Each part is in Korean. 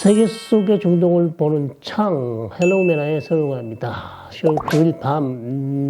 세계 속의 중동을 보는 창, 헬로우 메나의 서용화입니다. 10월 9일 밤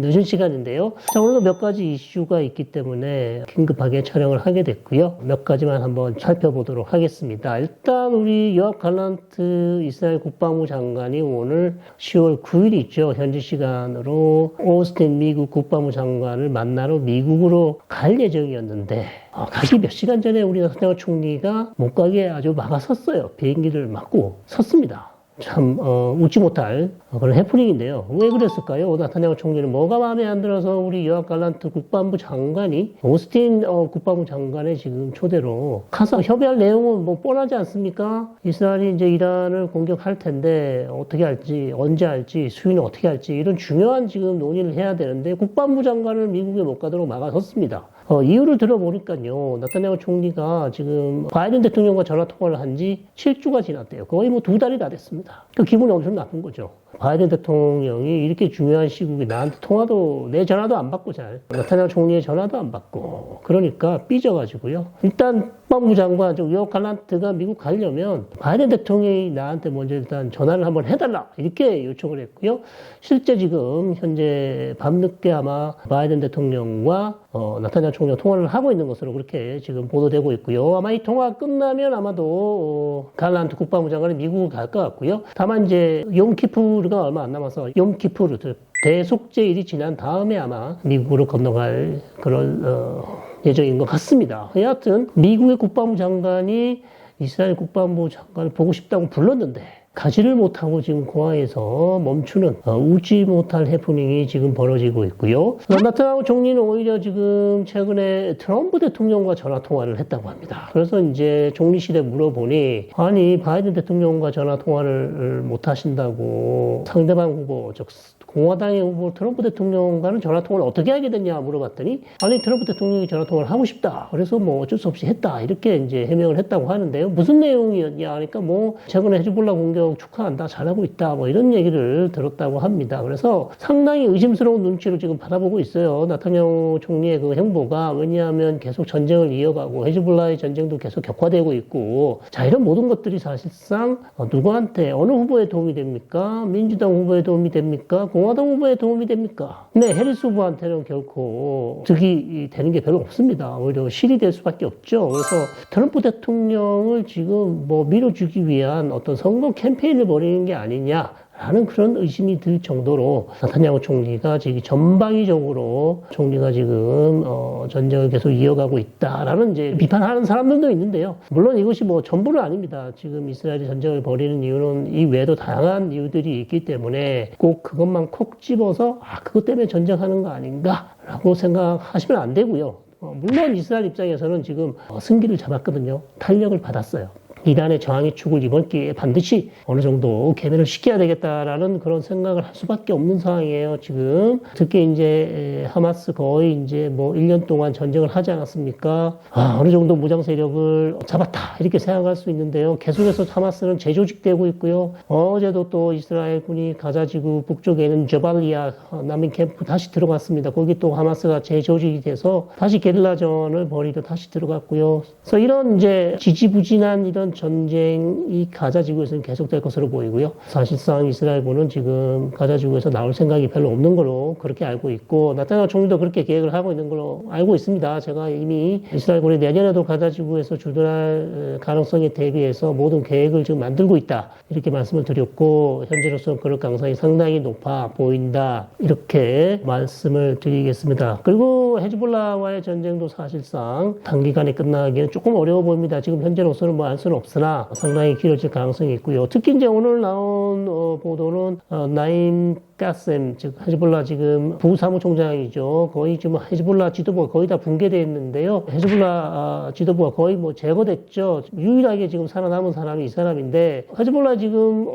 늦은 시간인데요. 자, 오늘도 몇 가지 이슈가 있기 때문에 긴급하게 촬영을 하게 됐고요. 몇 가지만 한번 살펴보도록 하겠습니다. 일단 우리 요압 갈란트 이스라엘 국방부 장관이 오늘 10월 9일이죠. 현지 시간으로 오스틴 미국 국방부 장관을 만나러 미국으로 갈 예정이었는데 가기 몇 시간 전에 우리 나타냐후 총리가 못 가게 아주 막아섰어요. 비행기를 막고 섰습니다. 참 웃지 못할 그런 해프닝인데요. 왜 그랬을까요? 나타냐후 총리는 뭐가 마음에 안 들어서 우리 요압 갈란트 국방부 장관이 오스틴 국방부 장관의 지금 초대로 가서 협의할 내용은 뭐 뻔하지 않습니까? 이스라엘이 이제 이란을 공격할 텐데 어떻게 할지, 언제 할지, 수위는 어떻게 할지 이런 중요한 지금 논의를 해야 되는데 국방부 장관을 미국에 못 가도록 막아섰습니다. 이유를 들어보니까요, 나타냐후 총리가 지금 바이든 대통령과 전화 통화를 한 지 7주가 지났대요. 거의 뭐 2달이 다 됐습니다. 그 기분이 엄청 나쁜 거죠. 바이든 대통령이 이렇게 중요한 시국에 나한테 통화도, 내 전화도 안 받고 나타냐후 총리의 전화도 안 받고, 그러니까 삐져가지고요. 일단 국방부 장관, 요압 갈란트가 미국 가려면 바이든 대통령이 나한테 먼저 일단 전화를 한번 해달라. 이렇게 요청을 했고요. 실제 지금 현재 밤늦게 아마 바이든 대통령과 나타냐후 총리가 통화를 하고 있는 것으로 그렇게 지금 보도되고 있고요. 아마 이 통화 끝나면 아마도 갈란트 국방부 장관이 미국을 갈 것 같고요. 다만 이제 욤키푸르가 얼마 안 남아서 욤키푸르 대속죄일이 지난 다음에 아마 미국으로 건너갈 그런 예정인 것 같습니다. 여하튼 미국의 국방부 장관이 이스라엘 국방부 장관을 보고 싶다고 불렀는데 가지를 못하고 지금 공항에서 멈추는 웃지 못할 해프닝이 지금 벌어지고 있고요. 나타나후 총리는 오히려 지금 최근에 트럼프 대통령과 전화 통화를 했다고 합니다. 그래서 이제 총리실에 물어보니 아니 바이든 대통령과 전화 통화를 못 하신다고 상대방 후보 즉 공화당의 후보 트럼프 대통령과는 전화 통화를 어떻게 하게 됐냐 물어봤더니 아니 트럼프 대통령이 전화 통화를 하고 싶다. 그래서 뭐 어쩔 수 없이 했다. 이렇게 이제 해명을 했다고 하는데요. 무슨 내용이었냐 하니까 뭐 최근에 헤즈볼라 공격 축하한다. 잘하고 있다. 뭐 이런 얘기를 들었다고 합니다. 그래서 상당히 의심스러운 눈치로 지금 바라보고 있어요. 나타냐후 총리의 그 행보가 왜냐하면 계속 전쟁을 이어가고 헤즈볼라의 전쟁도 계속 격화되고 있고 자 이런 모든 것들이 사실상 누구한테 어느 후보에 도움이 됩니까? 민주당 후보에 도움이 됩니까? 공화당 후보에 도움이 됩니까? 네, 해리스 후보한테는 결코 득이 되는 게 별로 없습니다. 오히려 실이 될 수밖에 없죠. 그래서 트럼프 대통령을 지금 뭐 밀어주기 위한 어떤 선거 캠페인을 벌이는 게 아니냐라는 그런 의심이 들 정도로 나타냐후 총리가 지금 전방위적으로 총리가 지금 전쟁을 계속 이어가고 있다라는 이제 비판하는 사람들도 있는데요. 물론 이것이 뭐 전부는 아닙니다. 지금 이스라엘이 전쟁을 벌이는 이유는 이 외에도 다양한 이유들이 있기 때문에 꼭 그것만 콕 집어서 그것 때문에 전쟁하는 거 아닌가라고 생각하시면 안 되고요. 물론 이스라엘 입장에서는 지금 승기를 잡았거든요. 탄력을 받았어요. 이란의 저항의 축을 이번 기회에 반드시 어느 정도 개면을 시켜야 되겠다라는 그런 생각을 할 수밖에 없는 상황이에요, 지금. 특히 이제 하마스 거의 이제 뭐 1년 동안 전쟁을 하지 않았습니까? 어느 정도 무장 세력을 잡았다. 이렇게 생각할 수 있는데요. 계속해서 하마스는 재조직되고 있고요. 어제도 또 이스라엘 군이 가자지구 북쪽에 있는 저발리아 난민 캠프 다시 들어갔습니다. 거기 또 하마스가 재조직이 돼서 다시 게릴라전을 벌이러 다시 들어갔고요. 그래서 이런 이제 지지부진한 이런 전쟁이 가자지구에서는 계속될 것으로 보이고요. 사실상 이스라엘군은 지금 가자지구에서 나올 생각이 별로 없는 걸로 그렇게 알고 있고 나타냐후 총리도 그렇게 계획을 하고 있는 걸로 알고 있습니다. 제가 이미 이스라엘군이 내년에도 가자지구에서 주둔할 가능성에 대비해서 모든 계획을 지금 만들고 있다. 이렇게 말씀을 드렸고 현재로서는 그럴 가능성이 상당히 높아 보인다. 이렇게 말씀을 드리겠습니다. 그리고 헤즈볼라와의 전쟁도 사실상 단기간에 끝나기는 조금 어려워 보입니다. 지금 현재로서는 뭐 알 수는 없으나 상당히 길어질 가능성이 있고요. 특히 이제 오늘 나온 보도는 나임 까셈 즉 헤즈볼라 지금 부사무총장이죠. 거의 지금 헤즈볼라 지도부가 거의 다 붕괴되어 있는데요. 헤즈볼라 지도부가 거의 뭐 제거됐죠. 유일하게 지금 살아남은 사람이 이 사람인데 헤즈볼라 지금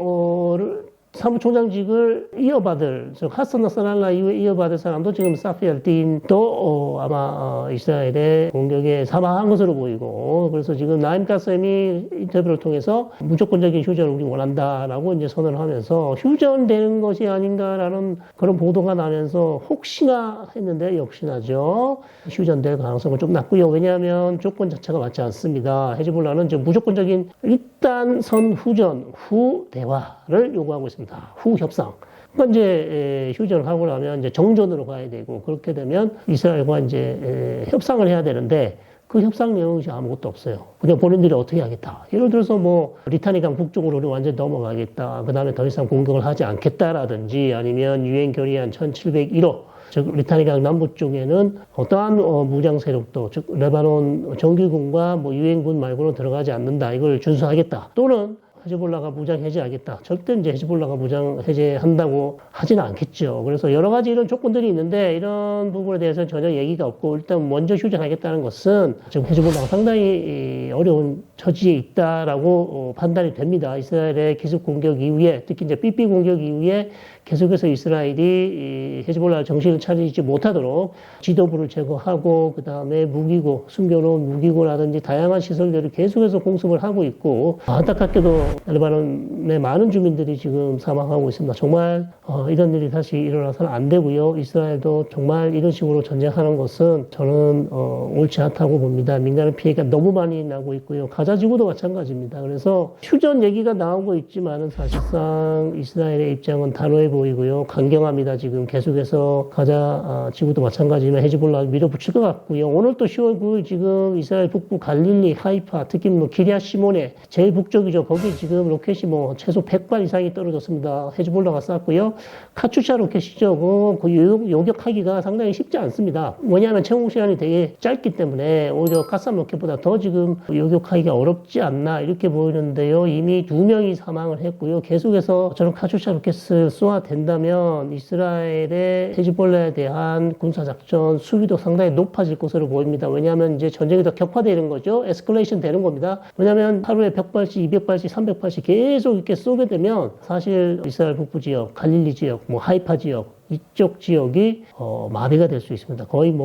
사무총장직을 이어받을, 즉 하산 나스랄라 이후에 이어받을 사람도 지금 사피 알딘도 아마 이스라엘의 공격에 사망한 것으로 보이고, 그래서 지금 나임 가셈이 인터뷰를 통해서 무조건적인 휴전을 우리 원한다라고 이제 선언을 하면서 휴전되는 것이 아닌가라는 그런 보도가 나면서 혹시나 했는데 역시나죠. 휴전될 가능성은 좀 낮고요. 왜냐하면 조건 자체가 맞지 않습니다. 헤즈볼라는 지금 무조건적인 일단 선후전 후 대화를 요구하고 있습니다. 후 협상. 그러니까 이제 휴전을 하고 나면 이제 정전으로 가야 되고, 그렇게 되면 이스라엘과 이제 협상을 해야 되는데 그 협상 내용이 아무것도 없어요. 그냥 본인들이 어떻게 하겠다. 예를 들어서 뭐 리타니강 북쪽으로 우리 완전히 넘어가겠다. 그 다음에 더 이상 공격을 하지 않겠다라든지, 아니면 유엔 결의안 1701호, 즉 리타니강 남부 쪽에는 어떠한 무장 세력도, 즉 레바논 정규군과 뭐 유엔군 말고는 들어가지 않는다. 이걸 준수하겠다. 또는 헤즈볼라가 무장 해제하겠다. 절대 이제 헤즈볼라가 무장 해제한다고 하지는 않겠죠. 그래서 여러 가지 이런 조건들이 있는데 이런 부분에 대해서는 전혀 얘기가 없고, 일단 먼저 휴전하겠다는 것은 지금 헤즈볼라가 상당히 어려운 처지에 있다라고 판단이 됩니다. 이스라엘의 기습 공격 이후에, 특히 이제 삐삐 공격 이후에 계속해서 이스라엘이 헤즈볼라 정신을 차리지 못하도록 지도부를 제거하고, 그 다음에 무기고, 숨겨놓은 무기고라든지 다양한 시설들을 계속해서 공습을 하고 있고, 안타깝게도 레바논의 많은 주민들이 지금 사망하고 있습니다. 정말 이런 일이 다시 일어나서는 안 되고요. 이스라엘도 정말 이런 식으로 전쟁하는 것은 저는 옳지 않다고 봅니다. 민간의 피해가 너무 많이 나고 있고요. 가자 지구도 마찬가지입니다. 그래서 휴전 얘기가 나오고 있지만은 사실상 이스라엘의 입장은 단호해 보이고요. 강경합니다. 지금 계속해서 가자 지구도 마찬가지지만 헤즈볼라 밀어붙일 것 같고요. 오늘 또 10월 9일 지금 이스라엘 북부 갈릴리, 하이파, 특히 뭐 기리앗 시몬에 제일 북쪽이죠. 거기 지금 로켓이 뭐 최소 100발 이상이 떨어졌습니다. 헤즈볼라가 쐈고요. 카투샤 로켓이죠. 그 요격하기가 상당히 쉽지 않습니다. 왜냐하면 채공 시간이 되게 짧기 때문에 오히려 가스함 로켓보다 더 지금 요격하기가 어렵지 않나 이렇게 보이는데요. 이미 2명이 사망을 했고요. 계속해서 저런 카투샤 로켓을 쏘아댄다면 이스라엘의 헤즈볼라에 대한 군사작전 수비도 상당히 높아질 것으로 보입니다. 왜냐하면 이제 전쟁이 더 격화되는 거죠. 에스컬레이션 되는 겁니다. 왜냐하면 하루에 100발씩, 200발씩, 300발씩 계속 이렇게 쏘게 되면 사실 이스라엘 북부 지역, 갈릴리 지역, 뭐 하이파 지역, 이쪽 지역이 마비가 될 수 있습니다. 거의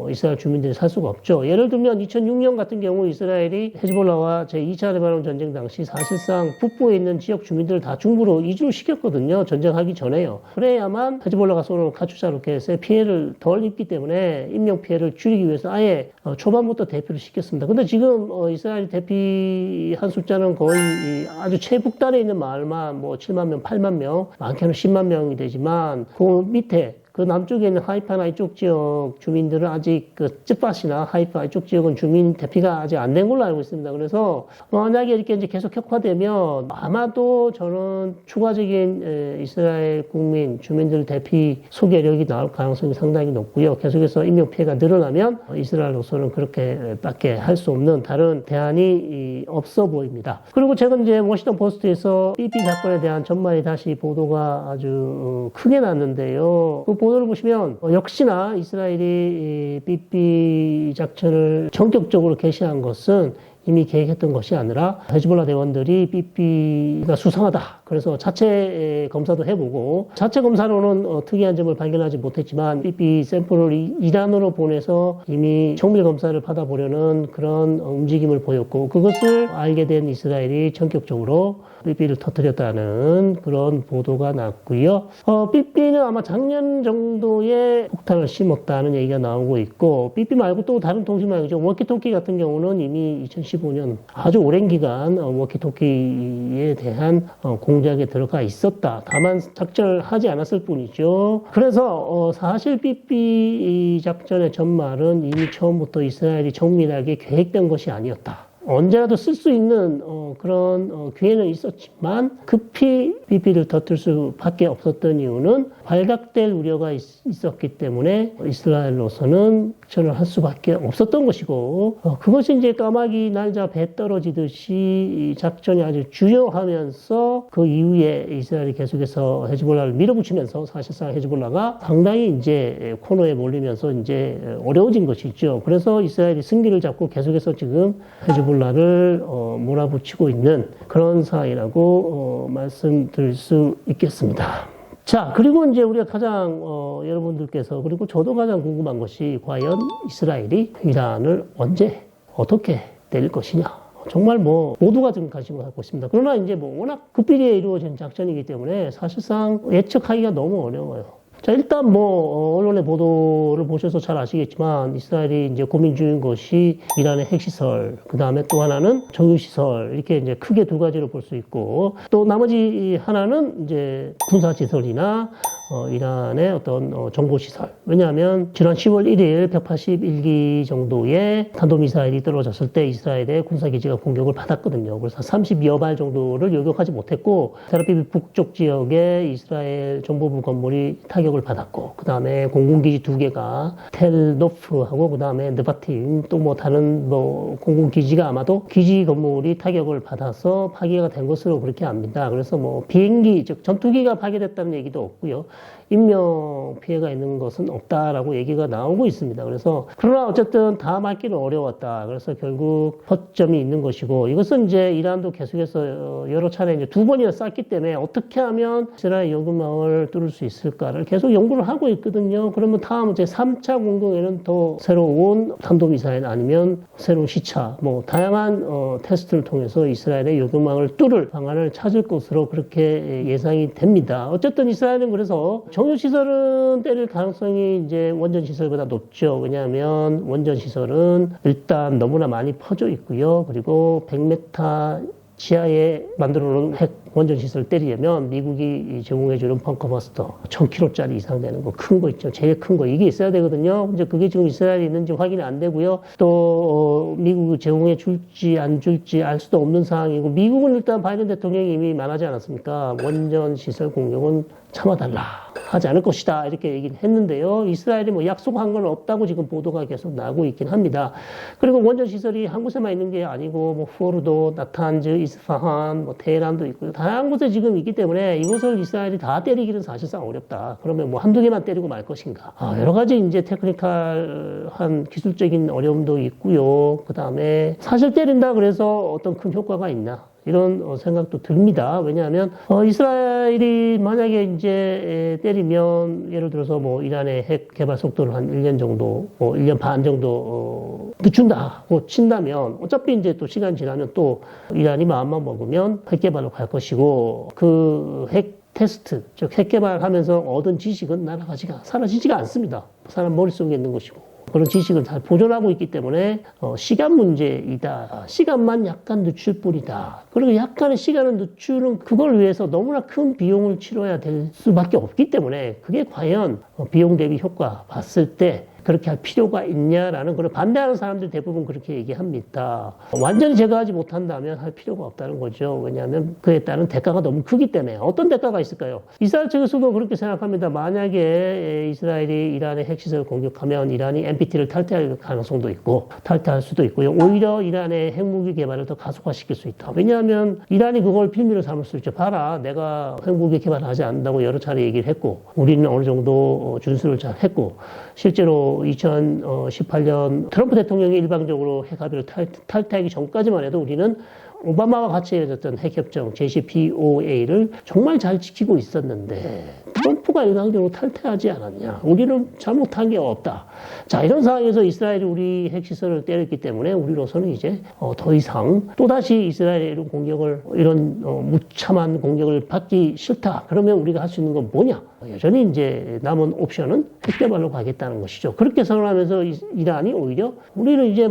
이스라엘 주민들이 살 수가 없죠. 예를 들면 2006년 같은 경우 이스라엘이 헤즈볼라와 제2차 레바논 전쟁 당시 사실상 북부에 있는 지역 주민들을 다 중부로 이주를 시켰거든요. 전쟁하기 전에요. 그래야만 헤즈볼라가 쏘는 카투샤 로켓에 피해를 덜 입기 때문에 인명 피해를 줄이기 위해서 아예 초반부터 대피를 시켰습니다. 근데 지금 이스라엘 대피한 숫자는 거의 아주 최북단에 있는 마을만 7만 명, 8만 명, 많게는 10만 명이 되지만 그 밑에 그 남쪽에 있는 하이파나 이쪽 지역 주민들은 아직 쯔팟이나 하이파 이쪽 지역은 주민 대피가 아직 안 된 걸로 알고 있습니다. 그래서 만약에 이렇게 이제 계속 격화되면 아마도 저는 추가적인 이스라엘 국민 주민들 대피 소개력이 나올 가능성이 상당히 높고요. 계속해서 인명 피해가 늘어나면 이스라엘로서는 그렇게밖에 할 수 없는 다른 대안이 없어 보입니다. 그리고 최근 이제 워싱턴 포스트에서 삐삐 사건에 대한 전말이 다시 보도가 아주 크게 났는데요. 그 보도를 보시면 역시나 이스라엘이 삐삐 작전을 전격적으로 개시한 것은 이미 계획했던 것이 아니라 헤즈볼라 대원들이 삐삐가 수상하다. 그래서 자체 검사도 해보고 자체 검사로는 특이한 점을 발견하지 못했지만 삐삐 샘플을 이란으로 보내서 이미 정밀 검사를 받아보려는 그런 움직임을 보였고 그것을 알게 된 이스라엘이 전격적으로 삐삐를 터뜨렸다는 그런 보도가 났고요. 삐삐는 아마 작년 정도에 폭탄을 심었다는 얘기가 나오고 있고 삐삐 말고 또 다른 통신망이죠. 워키토키 같은 경우는 이미 2015년 아주 오랜 기간 워키토키에 대한 공작에 들어가 있었다. 다만 작전을 하지 않았을 뿐이죠. 그래서 사실 삐삐 작전의 전말은 이미 처음부터 이스라엘이 정밀하게 계획된 것이 아니었다. 언제라도 쓸 수 있는 그런 기회는 있었지만 급히 삐삐를 터뜨릴 수밖에 없었던 이유는 발각될 우려가 있었기 때문에 이스라엘로서는 작전을 할 수밖에 없었던 것이고 그것이 이제 까마귀 날자 배 떨어지듯이 이 작전이 아주 주요하면서 그 이후에 이스라엘이 계속해서 헤즈볼라를 밀어붙이면서 사실상 헤즈볼라가 상당히 이제 코너에 몰리면서 이제 어려워진 것이죠. 그래서 이스라엘이 승기를 잡고 계속해서 지금 헤즈볼라를 몰아붙이고 있는 그런 상황이라고 말씀드릴 수 있겠습니다. 자, 그리고 이제 우리가 가장, 여러분들께서, 그리고 저도 가장 궁금한 것이, 과연 이스라엘이 이란을 언제, 어떻게 때릴 것이냐. 정말 모두가 지금 관심을 갖고 있습니다. 그러나 이제 워낙 급비리에 이루어진 작전이기 때문에 사실상 예측하기가 너무 어려워요. 자, 일단 언론의 보도를 보셔서 잘 아시겠지만, 이스라엘이 이제 고민 중인 것이 이란의 핵시설, 그 다음에 또 하나는 정유시설, 이렇게 이제 크게 두 가지로 볼 수 있고, 또 나머지 하나는 이제 군사시설이나, 이란의 어떤 정보시설. 왜냐하면 지난 10월 1일 181기 정도의 탄도미사일이 떨어졌을 때 이스라엘의 군사기지가 공격을 받았거든요. 그래서 32여 발 정도를 요격하지 못했고, 텔아비브 북쪽 지역에 이스라엘 정보부 건물이 타격을 받았고, 그 다음에 공군기지 2개가 텔노프하고 그 다음에 느바팀 또 다른 공군기지가 아마도 기지 건물이 타격을 받아서 파괴가 된 것으로 그렇게 압니다. 그래서 비행기, 즉 전투기가 파괴됐다는 얘기도 없고요. 인명 피해가 있는 것은 없다라고 얘기가 나오고 있습니다. 그래서 그러나 어쨌든 다 막기는 어려웠다. 그래서 결국 허점이 있는 것이고, 이것은 이제 이란도 계속해서 여러 차례 이제 2번이나 쐈기 때문에 어떻게 하면 이스라엘 요금망을 뚫을 수 있을까를 계속 연구를 하고 있거든요. 그러면 다음 이제 3차 공격에는 더 새로운 탄도미사일 아니면 새로운 시차, 다양한 테스트를 통해서 이스라엘의 요금망을 뚫을 방안을 찾을 것으로 그렇게 예상이 됩니다. 어쨌든 이스라엘은 그래서 정유시설은 때릴 가능성이 이제 원전시설보다 높죠. 왜냐하면 원전시설은 일단 너무나 많이 퍼져 있고요. 그리고 100m 지하에 만들어 놓은 핵 원전시설을 때리려면 미국이 제공해주는 벙커버스터 1000kg짜리 이상 되는 거, 큰 거 있죠. 제일 큰 거. 이게 있어야 되거든요. 이제 그게 지금 이스라엘에 있는지 확인이 안 되고요. 또 미국이 제공해 줄지 안 줄지 알 수도 없는 상황이고, 미국은 일단 바이든 대통령이 이미 말하지 않았습니까? 원전시설 공격은 참아달라. 하지 않을 것이다. 이렇게 얘기를 했는데요. 이스라엘이 약속한 건 없다고 지금 보도가 계속 나오고 있긴 합니다. 그리고 원전시설이 한 곳에만 있는 게 아니고, 포르도, 나탄즈, 이스파한, 테헤란도 있고요. 다양한 곳에 지금 있기 때문에 이곳을 이스라엘이 다 때리기는 사실상 어렵다. 그러면 한두 개만 때리고 말 것인가. 여러 가지 이제 테크니컬한 기술적인 어려움도 있고요. 그 다음에 사실 때린다 그래서 어떤 큰 효과가 있나. 이런 생각도 듭니다. 왜냐하면 이스라엘이 만약에 이제 때리면 예를 들어서 이란의 핵 개발 속도를 한 1년 정도, 1년 반 정도 늦춘다고 친다면 어차피 이제 또 시간 지나면 또 이란이 마음만 먹으면 핵 개발로 갈 것이고, 그 핵 테스트, 즉 핵 개발하면서 얻은 지식은 사라지지가 않습니다. 사람 머릿속에 있는 것이고. 그런 지식을 잘 보존하고 있기 때문에 시간 문제이다. 시간만 약간 늦출 뿐이다. 그리고 약간의 시간을 늦추는 그걸 위해서 너무나 큰 비용을 치러야 될 수밖에 없기 때문에 그게 과연 비용 대비 효과 봤을 때 그렇게 할 필요가 있냐라는 그런 반대하는 사람들 대부분 그렇게 얘기합니다. 완전히 제거하지 못한다면 할 필요가 없다는 거죠. 왜냐하면 그에 따른 대가가 너무 크기 때문에. 어떤 대가가 있을까요? 이스라엘 측에서도 그렇게 생각합니다. 만약에 이스라엘이 이란의 핵시설을 공격하면 이란이 NPT를 탈퇴할 가능성도 있고 탈퇴할 수도 있고요. 오히려 이란의 핵무기 개발을 더 가속화시킬 수 있다. 왜냐하면 이란이 그걸 빌미로 삼을 수 있죠. 봐라, 내가 핵무기 개발을 하지 않는다고 여러 차례 얘기를 했고 우리는 어느 정도 준수를 잘 했고, 실제로 2018년 트럼프 대통령이 일방적으로 핵 합의를 탈퇴하기 전까지만 해도 우리는 오바마와 같이 맺었던 핵협정 JCPOA를 정말 잘 지키고 있었는데 트럼프가 일방적으로 탈퇴하지 않았냐. 우리는 잘못한 게 없다. 자, 이런 상황에서 이스라엘이 우리 핵시설을 때렸기 때문에 우리로서는 이제 더 이상 또다시 이스라엘의 이런 공격을, 이런 무참한 공격을 받기 싫다. 그러면 우리가 할 수 있는 건 뭐냐? 여전히 이제 남은 옵션은 핵 개발로 가겠다는 것이죠. 그렇게 선언하면서 이란이 오히려 우리는 이제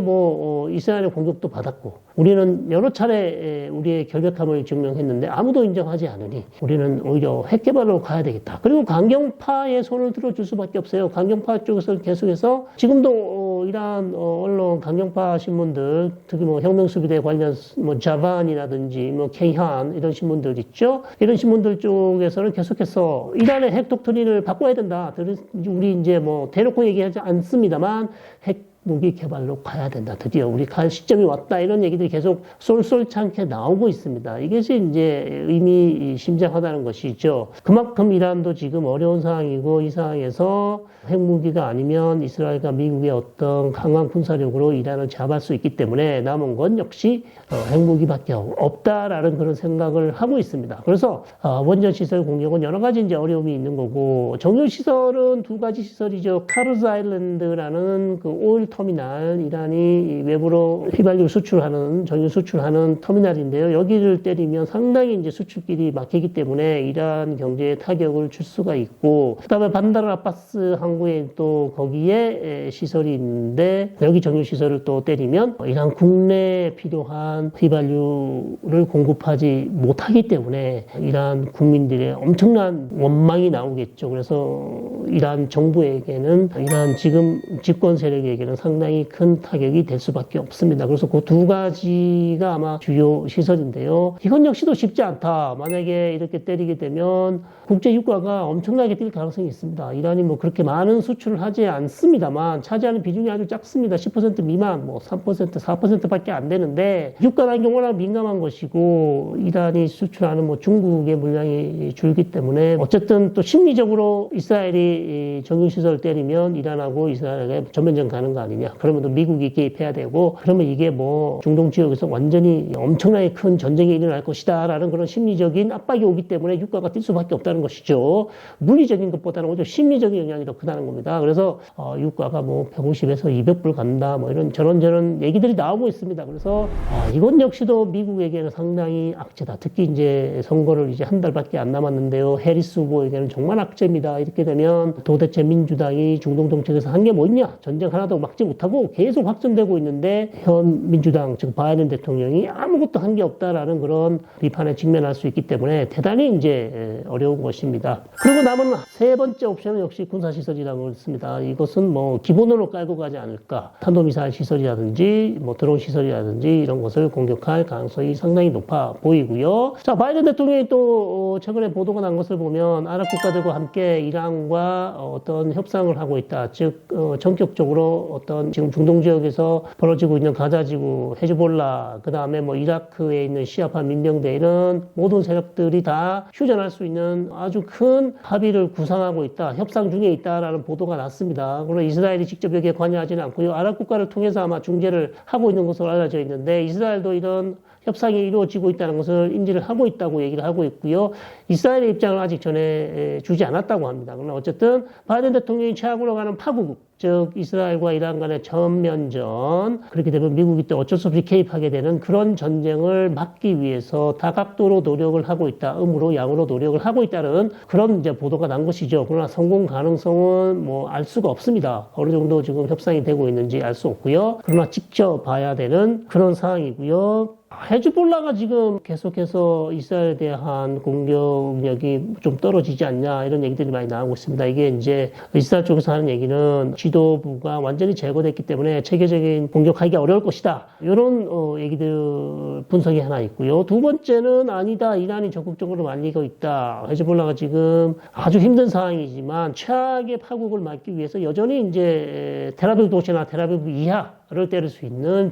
이스라엘의 공격도 받았고 우리는 여러 차례 우리의 결백함을 증명했는데 아무도 인정하지 않으니 우리는 오히려 핵 개발로 가야 되겠다. 그리고 강경파의 손을 들어줄 수밖에 없어요. 강경파 쪽에서 계속해서 지금도 이란 언론 어떤 강경파 신문들, 특히 뭐 혁명수비대 관련 뭐 자반이라든지 뭐 케이한 이런 신문들 있죠. 이런 신문들 쪽에서는 계속해서 이란의 핵 독트린을 바꿔야 된다. 우리 이제 뭐 대놓고 얘기하지 않습니다만 핵 무기 개발로 가야 된다. 드디어 우리 갈 시점이 왔다. 이런 얘기들이 계속 쏠쏠찮게 나오고 있습니다. 이것이 이제 의미심장하다는 것이죠. 그만큼 이란도 지금 어려운 상황이고 이 상황에서 핵무기가 아니면 이스라엘과 미국의 어떤 강한 군사력으로 이란을 잡을 수 있기 때문에 남은 건 역시 핵무기밖에 없다라는 그런 생각을 하고 있습니다. 그래서 원전 시설 공격은 여러 가지 이제 어려움이 있는 거고 정유 시설은 두 가지 시설이죠. 카르즈 아일랜드라는 그 오일 터미널, 이란이 외부로 휘발유 수출하는, 정유 수출하는 터미널인데요. 여기를 때리면 상당히 이제 수출길이 막히기 때문에 이란 경제에 타격을 줄 수가 있고, 그 다음에 반다르 아바스 항구에 또 거기에 시설이 있는데, 여기 정유 시설을 또 때리면 이란 국내에 필요한 휘발유를 공급하지 못하기 때문에 이란 국민들의 엄청난 원망이 나오겠죠. 그래서 이란 정부에게는, 이란 지금 집권 세력에게는 상당히 큰 타격이 될 수밖에 없습니다. 그래서 그 두 가지가 아마 주요 시설인데요. 이건 역시도 쉽지 않다. 만약에 이렇게 때리게 되면 국제 유가가 엄청나게 뛸 가능성이 있습니다. 이란이 뭐 그렇게 많은 수출을 하지 않습니다만 차지하는 비중이 아주 작습니다. 10% 미만, 뭐 3%, 4%밖에 안 되는데 유가라는 게 워낙 민감한 것이고 이란이 수출하는 뭐 중국의 물량이 줄기 때문에 어쨌든 또 심리적으로 이스라엘이 정유시설을 때리면 이란하고 이스라엘에 전면전 가는 거 아니냐. 그러면 또 미국이 개입해야 되고 그러면 이게 뭐 중동 지역에서 완전히 엄청나게 큰 전쟁이 일어날 것이다 라는 그런 심리적인 압박이 오기 때문에 유가가 뛸 수밖에 없다는 것이죠. 물리적인 것보다는 오히려 심리적인 영향이 더 크다는 겁니다. 그래서 유가가 뭐 150에서 200불 간다 뭐 이런 저런 얘기들이 나오고 있습니다. 그래서 이건 역시도 미국에게는 상당히 악재다. 특히 이제 선거를 이제 한 달밖에 안 남았는데요. 해리스 후보에게는 정말 악재입니다. 이렇게 되면 도대체 민주당이 중동 정책에서 한 게 뭐 있냐? 전쟁 하나도 막지 못하고 계속 확전되고 있는데 현 민주당 즉 바이든 대통령이 아무것도 한 게 없다라는 그런 비판에 직면할 수 있기 때문에 대단히 이제 어려운 것입니다. 그리고 남은 세 번째 옵션은 역시 군사시설이라고 했습니다. 이것은 뭐 기본으로 깔고 가지 않을까. 탄도미사일 시설이라든지 뭐 드론 시설이라든지 이런 것을 공격할 가능성이 상당히 높아 보이고요. 자, 바이든 대통령이 또 최근에 보도가 난 것을 보면 아랍 국가들과 함께 이란과 어떤 협상을 하고 있다. 즉 전격적으로 어떤 지금 중동 지역에서 벌어지고 있는 가자지구, 헤즈볼라, 그 다음에 뭐 이라크에 있는 시아파 민병대 이런 모든 세력들이 다 휴전할 수 있는 아주 큰 합의를 구상하고 있다, 협상 중에 있다라는 보도가 났습니다. 물론 이스라엘이 직접 여기에 관여하지는 않고요. 아랍 국가를 통해서 아마 중재를 하고 있는 것으로 알려져 있는데 이스라엘도 이런 협상이 이루어지고 있다는 것을 인지를 하고 있다고 얘기를 하고 있고요. 이스라엘의 입장을 아직 전해 주지 않았다고 합니다. 그러나 어쨌든 바이든 대통령이 최악으로 가는 파국국, 즉 이스라엘과 이란 간의 전면전, 그렇게 되면 미국이 또 어쩔 수 없이 개입하게 되는 그런 전쟁을 막기 위해서 다각도로 노력을 하고 있다. 음으로 양으로 노력을 하고 있다는 그런 이제 보도가 난 것이죠. 그러나 성공 가능성은 뭐 알 수가 없습니다. 어느 정도 지금 협상이 되고 있는지 알 수 없고요. 그러나 지켜봐야 되는 그런 상황이고요. 헤즈볼라가 지금 계속해서 이스라엘에 대한 공격력이 좀 떨어지지 않냐 이런 얘기들이 많이 나오고 있습니다. 이게 이제 이스라엘 쪽에서 하는 얘기는 지도부가 완전히 제거됐기 때문에 체계적인 공격하기가 어려울 것이다. 이런 얘기들 분석이 하나 있고요. 두 번째는 아니다. 이란이 적극적으로 말리고 있다. 헤즈볼라가 지금 아주 힘든 상황이지만 최악의 파국을 막기 위해서 여전히 이제 텔아비브 도시나 텔아비브 이하를 때릴 수 있는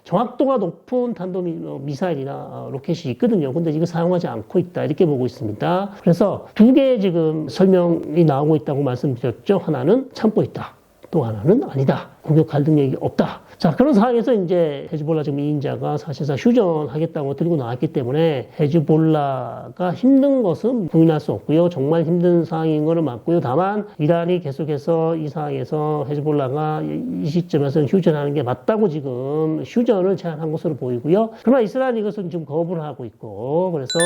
정확도가 높은 탄도미사일이나 로켓이 있거든요. 근데 이거 사용하지 않고 있다. 이렇게 보고 있습니다. 그래서 두 개의 지금 설명이 나오고 있다고 말씀드렸죠. 하나는 참고 있다. 또 하나는 아니다. 공격할 능력이 없다. 자, 그런 상황에서 이제 헤즈볼라 지금 2인자가 사실상 휴전하겠다고 들고 나왔기 때문에 헤즈볼라가 힘든 것은 부인할 수 없고요. 정말 힘든 상황인 거는 맞고요. 다만 이란이 계속해서 이 상황에서 헤즈볼라가 이 시점에서는 휴전하는 게 맞다고 지금 휴전을 제안한 것으로 보이고요. 그러나 이스라엘이 이것은 지금 거부를 하고 있고 그래서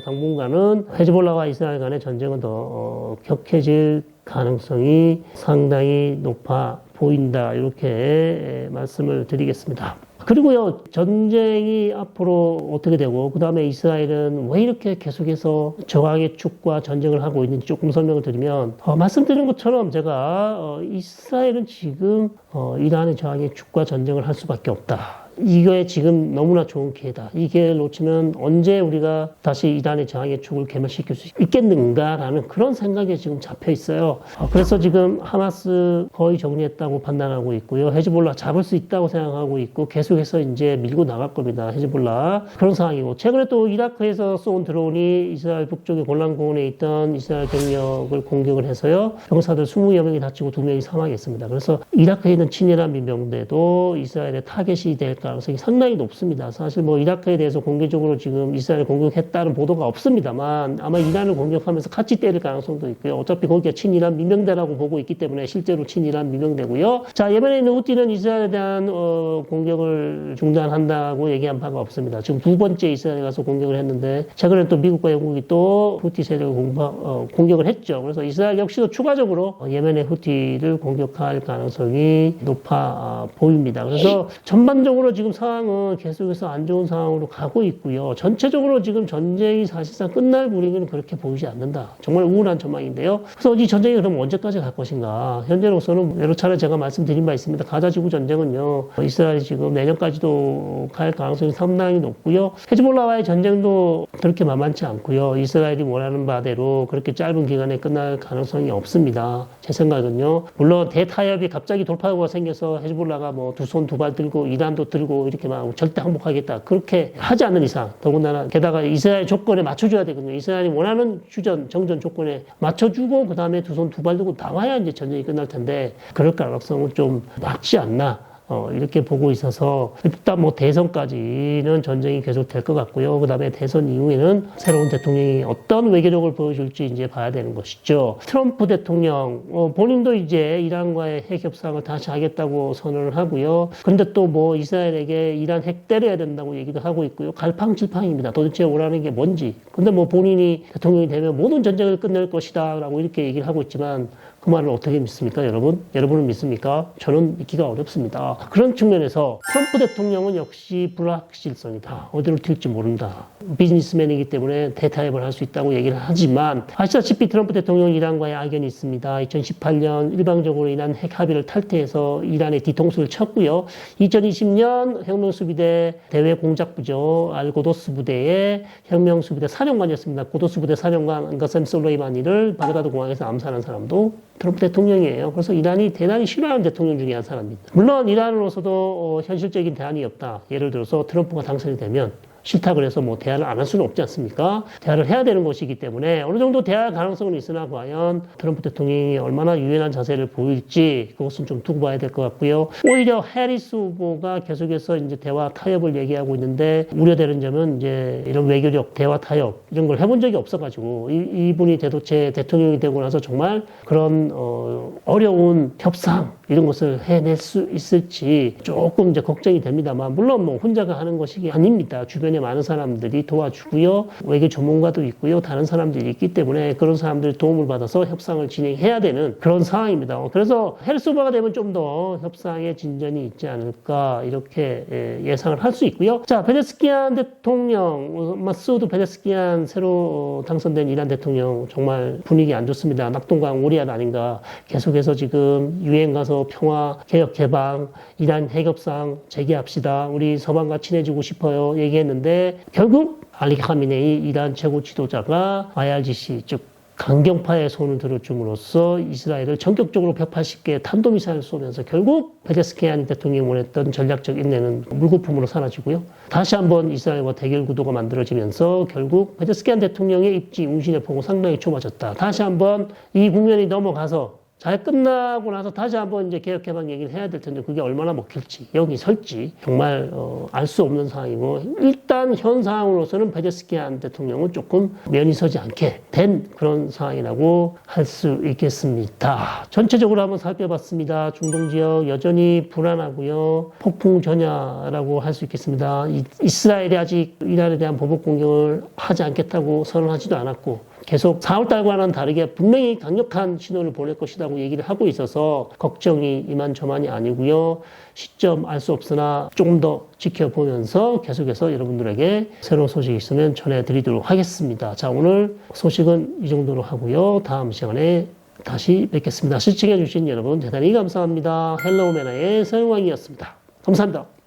당분간은 헤즈볼라와 이스라엘 간의 전쟁은 더 격해질 가능성이 상당히 높아 보인다. 이렇게 말씀을 드리겠습니다. 그리고요, 전쟁이 앞으로 어떻게 되고, 그 다음에 이스라엘은 왜 이렇게 계속해서 저항의 축과 전쟁을 하고 있는지 조금 설명을 드리면, 말씀드린 것처럼 제가, 이스라엘은 지금, 이란의 저항의 축과 전쟁을 할 수밖에 없다. 이거에 지금 너무나 좋은 기회다. 이 기회를 놓치면 언제 우리가 다시 이란의 저항의 축을 괴멸시킬 수 있겠는가라는 그런 생각에 지금 잡혀 있어요. 그래서 지금 하마스 거의 정리했다고 판단하고 있고요. 헤즈볼라 잡을 수 있다고 생각하고 있고 계속해서 이제 밀고 나갈 겁니다. 헤즈볼라. 그런 상황이고 최근에 또 이라크에서 쏜 드론이 이스라엘 북쪽의 골란고원에 있던 이스라엘 병력을 공격을 해서요. 병사들 20여 명이 다치고 2명이 사망했습니다. 그래서 이라크에 있는 친이란 민병대도 이스라엘의 타겟이 될 가능성이 상당히 높습니다. 사실 뭐 이라크에 대해서 공개적으로 지금 이스라엘 공격했다는 보도가 없습니다만 아마 이란을 공격하면서 같이 때릴 가능성도 있고요. 어차피 거기가 친이란 민병대라고 보고 있기 때문에 실제로 친이란 민병대고요. 자, 예멘에 있는 후티는 이스라엘에 대한 공격을 중단한다고 얘기한 바가 없습니다. 지금 두 번째 이스라엘에 가서 공격을 했는데 최근에 또 미국과 영국이 또 후티 세력을 공격을 했죠. 그래서 이스라엘 역시도 추가적으로 예멘의 후티를 공격할 가능성이 높아 보입니다. 그래서 전반적으로 지금 상황은 계속해서 안 좋은 상황으로 가고 있고요. 전체적으로 지금 전쟁이 사실상 끝날 분위기는 그렇게 보이지 않는다. 정말 우울한 전망인데요. 그래서 이 전쟁이 그럼 언제까지 갈 것인가? 현재로서는 여러 차례 제가 말씀드린 바 있습니다. 가자 지구 전쟁은요. 이스라엘이 지금 내년까지도 갈 가능성이 상당히 높고요. 헤즈볼라와의 전쟁도 그렇게 만만치 않고요. 이스라엘이 원하는 바대로 그렇게 짧은 기간에 끝날 가능성이 없습니다. 제 생각은요. 물론 대타협이 갑자기 돌파구가 생겨서 헤즈볼라가 뭐 두 손 두 발 들고 이란도 들고 이렇게 막 절대 항복하겠다. 그렇게 하지 않는 이상 더군다나 게다가 이스라엘 조건에 맞춰줘야 되거든요. 이스라엘이 원하는 정전 조건에 맞춰주고 그 다음에 두 손 두 발 들고 나와야 이제 전쟁이 끝날 텐데 그럴 가능성은 좀 낮지 않나. 이렇게 보고 있어서 일단 뭐 대선까지는 전쟁이 계속 될 것 같고요. 그 다음에 대선 이후에는 새로운 대통령이 어떤 외교력을 보여줄지 이제 봐야 되는 것이죠. 트럼프 대통령 본인도 이제 이란과의 핵 협상을 다시 하겠다고 선언을 하고요. 그런데 또 뭐 이스라엘에게 이란 핵 때려야 된다고 얘기도 하고 있고요. 갈팡질팡입니다. 도대체 원하는 게 뭔지. 근데 뭐 본인이 대통령이 되면 모든 전쟁을 끝낼 것이다라고 이렇게 얘기를 하고 있지만 그 말을 어떻게 믿습니까, 여러분? 여러분은 믿습니까? 저는 믿기가 어렵습니다. 그런 측면에서 트럼프 대통령은 역시 불확실성이다. 어디로 튈지 모른다. 비즈니스맨이기 때문에 대타협을 할 수 있다고 얘기를 하지만 아시다시피 트럼프 대통령은 이란과의 악연이 있습니다. 2018년 일방적으로 이란 핵 합의를 탈퇴해서 이란의 뒤통수를 쳤고요. 2020년 혁명수비대 대외 공작부죠. 알고도스 부대의 혁명수비대 사령관이었습니다. 고도스 부대 사령관 가셈 솔레이마니를 바그다드 공항에서 암살한 사람도 트럼프 대통령이에요. 그래서 이란이 대단히 싫어하는 대통령 중에 한 사람입니다. 물론 이란으로서도 현실적인 대안이 없다. 예를 들어서 트럼프가 당선이 되면 싫다 그래서 뭐 대화를 안 할 수는 없지 않습니까? 대화를 해야 되는 것이기 때문에 어느 정도 대화할 가능성은 있으나 과연 트럼프 대통령이 얼마나 유연한 자세를 보일지 그것은 좀 두고 봐야 될 것 같고요. 오히려 해리스 후보가 계속해서 이제 대화 타협을 얘기하고 있는데 우려되는 점은 이제 이런 외교력, 대화 타협 이런 걸 해본 적이 없어가지고 이분이 대도체 대통령이 되고 나서 정말 그런 어려운 협상 이런 것을 해낼 수 있을지 조금 이제 걱정이 됩니다만 물론 뭐 혼자가 하는 것이 아닙니다. 주변에 많은 사람들이 도와주고요. 외교 전문가도 있고요. 다른 사람들이 있기 때문에 그런 사람들의 도움을 받아서 협상을 진행해야 되는 그런 상황입니다. 그래서 해리스 후보가 되면 좀 더 협상에 진전이 있지 않을까 이렇게 예상을 할 수 있고요. 자, 페제스키안 대통령, 마수드 페제스키안 새로 당선된 이란 대통령 정말 분위기 안 좋습니다. 낙동강 오리알 아닌가. 계속해서 지금 유엔 가서 평화, 개혁, 개방, 이란 핵협상 재개합시다. 우리 서방과 친해지고 싶어요. 얘기했는데 결국 알리 카미네이 이란 최고 지도자가 IRGC 즉 강경파의 손을 들어줌으로써 이스라엘을 전격적으로 180개의 탄도미사일을 쏘면서 결국 페제스키안 대통령이 원했던 전략적 인내는 물거품으로 사라지고요. 다시 한번 이스라엘과 대결 구도가 만들어지면서 결국 페제스키안 대통령의 입지 운신의 폭은 상당히 좁아졌다. 다시 한번 이 국면이 넘어가서 잘 끝나고 나서 다시 한번 이제 개혁 개방 얘기를 해야 될 텐데 그게 얼마나 먹힐지 여기 설지 정말 알 수 없는 상황이고 일단 현 상황으로서는 페제스키안 대통령은 조금 면이 서지 않게 된 그런 상황이라고 할 수 있겠습니다. 전체적으로 한번 살펴봤습니다. 중동 지역 여전히 불안하고요. 폭풍 전야라고 할 수 있겠습니다. 이스라엘이 아직 이란에 대한 보복 공격을 하지 않겠다고 선언하지도 않았고 계속 4월달과는 다르게 분명히 강력한 신호를 보낼 것이라고 얘기를 하고 있어서 걱정이 이만저만이 아니고요. 시점 알 수 없으나 조금 더 지켜보면서 계속해서 여러분들에게 새로운 소식이 있으면 전해드리도록 하겠습니다. 자, 오늘 소식은 이 정도로 하고요. 다음 시간에 다시 뵙겠습니다. 시청해주신 여러분 대단히 감사합니다. 헬로우 매너의 서영왕이었습니다. 감사합니다.